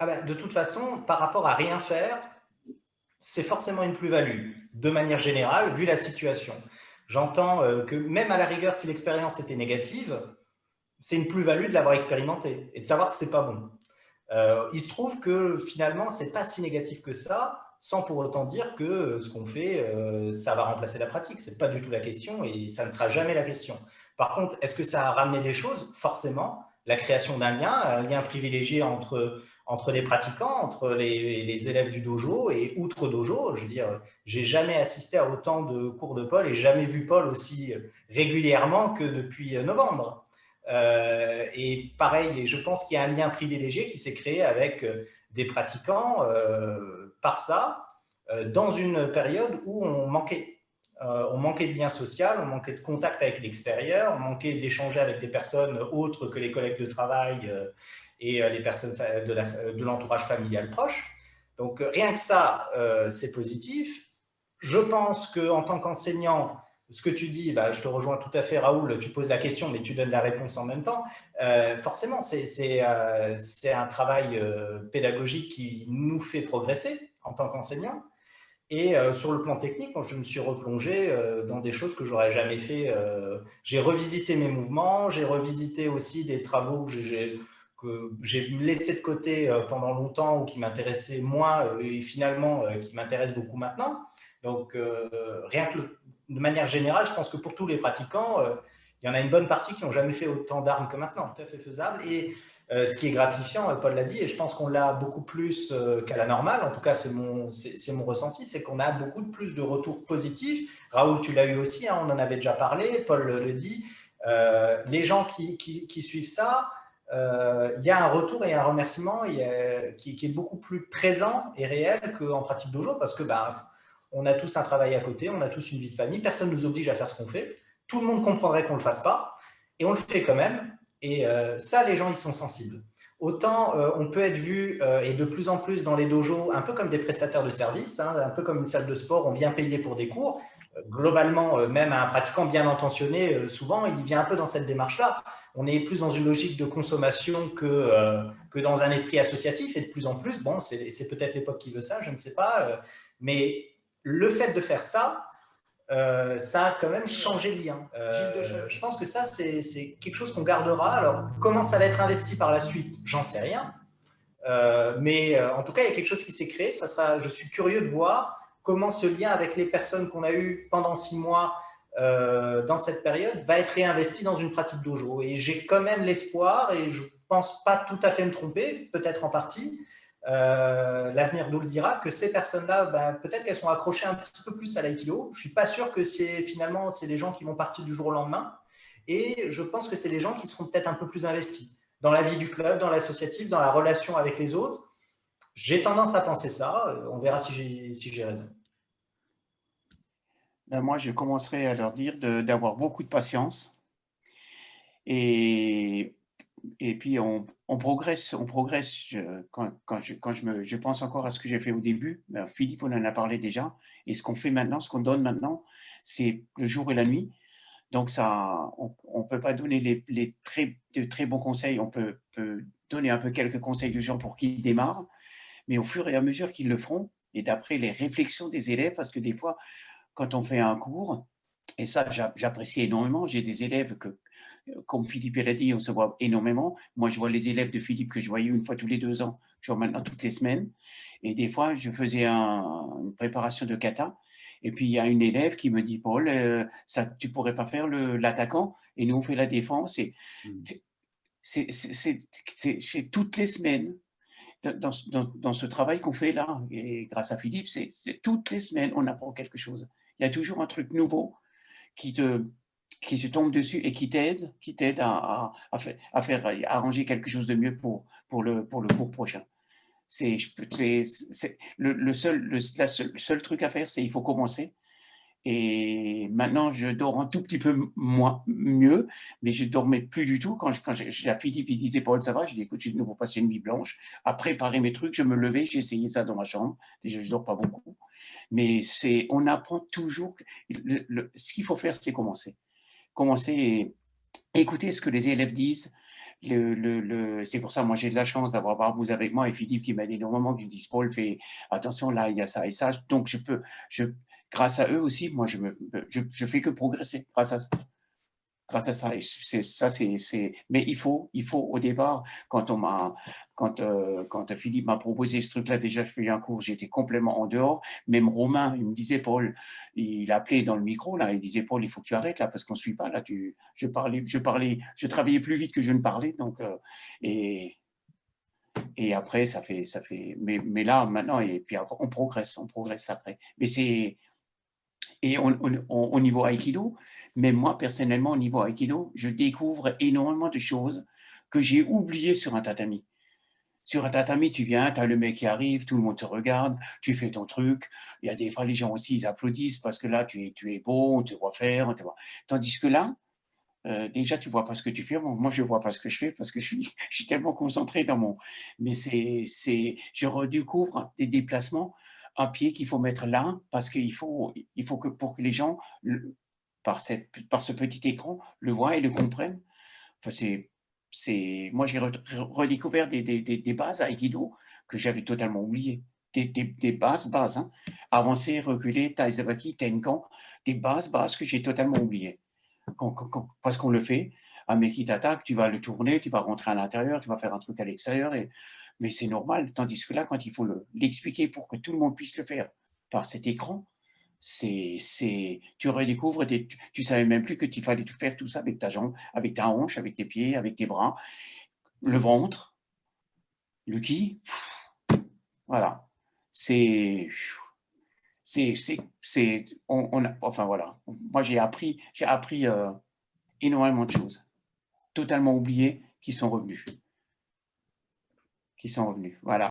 Ah bah, de toute façon, par rapport à rien faire, c'est forcément une plus-value, de manière générale, vu la situation. J'entends que même à la rigueur, si l'expérience était négative, c'est une plus-value de l'avoir expérimenté et de savoir que c'est pas bon. Il se trouve que finalement, c'est pas si négatif que ça, sans pour autant dire que ce qu'on fait, ça va remplacer la pratique. C'est pas du tout la question et ça ne sera jamais la question. Par contre, est-ce que ça a ramené des choses? Forcément, la création d'un lien, un lien privilégié entre les pratiquants, entre les élèves du dojo et outre dojo. Je veux dire, j'ai jamais assisté à autant de cours de Paul et jamais vu Paul aussi régulièrement que depuis novembre. Et pareil, je pense qu'il y a un lien privilégié qui s'est créé avec des pratiquants par ça, dans une période où on manquait de lien social, on manquait de contact avec l'extérieur, on manquait d'échanger avec des personnes autres que les collègues de travail et les personnes de l'entourage familial proche. Donc rien que ça, c'est positif. Je pense qu'en tant qu'enseignant, ce que tu dis, bah, je te rejoins tout à fait, Raoul, tu poses la question, mais tu donnes la réponse en même temps. Forcément, c'est un travail pédagogique qui nous fait progresser en tant qu'enseignants. Et sur le plan technique, moi, je me suis replongé dans des choses que j'aurais jamais fait. J'ai revisité mes mouvements, j'ai revisité aussi des travaux que j'ai laissés de côté pendant longtemps ou qui m'intéressaient moins et finalement qui m'intéressent beaucoup maintenant. Donc, rien que de manière générale, je pense que pour tous les pratiquants, il y en a une bonne partie qui n'ont jamais fait autant d'armes que maintenant. Tout à fait faisable. Et ce qui est gratifiant, Paul l'a dit, et je pense qu'on l'a beaucoup plus qu'à la normale, en tout cas c'est mon ressenti, c'est qu'on a beaucoup plus de retours positifs. Raoul, tu l'as eu aussi, hein, on en avait déjà parlé, Paul le dit. Les gens qui suivent ça, il y a un retour et un remerciement qui est beaucoup plus présent et réel qu'en pratique dojo, parce que bah, on a tous un travail à côté, on a tous une vie de famille, personne ne nous oblige à faire ce qu'on fait, tout le monde comprendrait qu'on ne le fasse pas, et on le fait quand même. Et ça, les gens, ils sont sensibles. Autant on peut être vu, et de plus en plus dans les dojos, un peu comme des prestataires de services, hein, un peu comme une salle de sport, on vient payer pour des cours. Globalement, même un pratiquant bien intentionné, souvent, il vient un peu dans cette démarche-là. On est plus dans une logique de consommation que dans un esprit associatif, et de plus en plus, bon, c'est peut-être l'époque qui veut ça, je ne sais pas, mais le fait de faire ça, ça a quand même changé le lien. Je pense que ça, c'est quelque chose qu'on gardera. Alors, comment ça va être investi par la suite, j'en sais rien. Mais en tout cas, il y a quelque chose qui s'est créé. Je suis curieux de voir comment ce lien avec les personnes qu'on a eues pendant 6 mois dans cette période va être réinvesti dans une pratique dojo. Et j'ai quand même l'espoir, et je ne pense pas tout à fait me tromper, peut-être en partie, l'avenir nous le dira, que ces personnes-là, bah, peut-être qu'elles sont accrochées un petit peu plus à l'aïkido. Je ne suis pas sûr que finalement c'est des gens qui vont partir du jour au lendemain. Et je pense que c'est des gens qui seront peut-être un peu plus investis dans la vie du club, dans l'associatif, dans la relation avec les autres. J'ai tendance à penser ça. On verra si j'ai raison. Ben, moi, je commencerai à leur dire d'avoir beaucoup de patience et, et puis on progresse, on progresse. Je pense encore à ce que j'ai fait au début. Ben, Philippe, on en a parlé déjà. Et ce qu'on fait maintenant, ce qu'on donne maintenant, c'est le jour et la nuit. Donc ça, on peut pas donner de très bons conseils. On peut donner un peu quelques conseils de gens pour qu'ils démarrent, mais au fur et à mesure qu'ils le feront, et d'après les réflexions des élèves, parce que des fois, quand on fait un cours, et ça j'apprécie énormément, j'ai des élèves que, comme Philippe l'a dit, on se voit énormément. Moi, je vois les élèves de Philippe que je voyais une fois tous les 2 ans, je vois maintenant toutes les semaines. Et des fois, je faisais une préparation de kata. Et puis, il y a une élève qui me dit, Paul, ça, tu pourrais pas faire l'attaquant et nous, on fait la défense. Et c'est toutes les semaines dans ce travail qu'on fait là. Et grâce à Philippe, c'est toutes les semaines, on apprend quelque chose. Il y a toujours un truc nouveau qui te, qui te tombe dessus et qui t'aide à faire arranger quelque chose de mieux pour le cours prochain. Le seul truc à faire, c'est il faut commencer. Et maintenant, je dors un tout petit peu moins, mieux, mais je dormais plus du tout. Quand j'ai Philippe, il disait, Paul, ça va? Je dis, écoute, j'ai de nouveau passé une nuit blanche. À préparer mes trucs, je me levais, j'essayais ça dans ma chambre. Déjà, je dors pas beaucoup. Mais on apprend toujours. Ce qu'il faut faire, c'est commencer. Commencer et écouter ce que les élèves disent. c'est pour ça, moi, j'ai de la chance d'avoir Barbouze avec moi et Philippe qui m'aide énormément, qui me disent, Paul, fais attention, là, il y a ça et ça. Donc, grâce à eux aussi, moi, je fais que progresser grâce à ça. Et mais il faut au départ, quand Philippe m'a proposé ce truc-là, déjà, je fais un cours, j'étais complètement en dehors. Même Romain, il me disait, Paul, il appelait dans le micro, là, il disait, Paul, il faut que tu arrêtes là, parce qu'on ne suit pas, là, je travaillais plus vite que je ne parlais, donc, et après, mais là, maintenant, et puis après, on progresse après. Mais et au niveau Aïkido, même moi, personnellement, au niveau Aïkido, je découvre énormément de choses que j'ai oubliées sur un tatami. Sur un tatami, tu viens, tu as le mec qui arrive, tout le monde te regarde, tu fais ton truc. Il y a des fois, les gens aussi, ils applaudissent parce que là, tu es beau, on te voit faire. Tandis que là, déjà, tu vois pas ce que tu fais. Moi, je vois pas ce que je fais parce que je suis tellement concentré dans mon. Mais je redécouvre des déplacements, un pied qu'il faut mettre là parce il faut que pour que les gens, par ce petit écran, le voient et le comprennent. Enfin, moi, j'ai redécouvert des bases à Aikido que j'avais totalement oubliées. Des bases, hein. Avancer, reculer, Taizabaki, Tenkan, des bases que j'ai totalement oubliées parce qu'on le fait. Un mec qui t'attaque, tu vas le tourner, tu vas rentrer à l'intérieur, tu vas faire un truc à l'extérieur, mais c'est normal. Tandis que là, quand il faut l'expliquer pour que tout le monde puisse le faire par cet écran, tu redécouvres, tu savais même plus que tu fallait tout faire tout ça avec ta jambe, avec ta hanche, avec tes pieds, avec tes bras, le ventre, le ki. Voilà. Enfin voilà. Moi, j'ai appris énormément de choses, totalement oubliées, qui sont revenues. Voilà.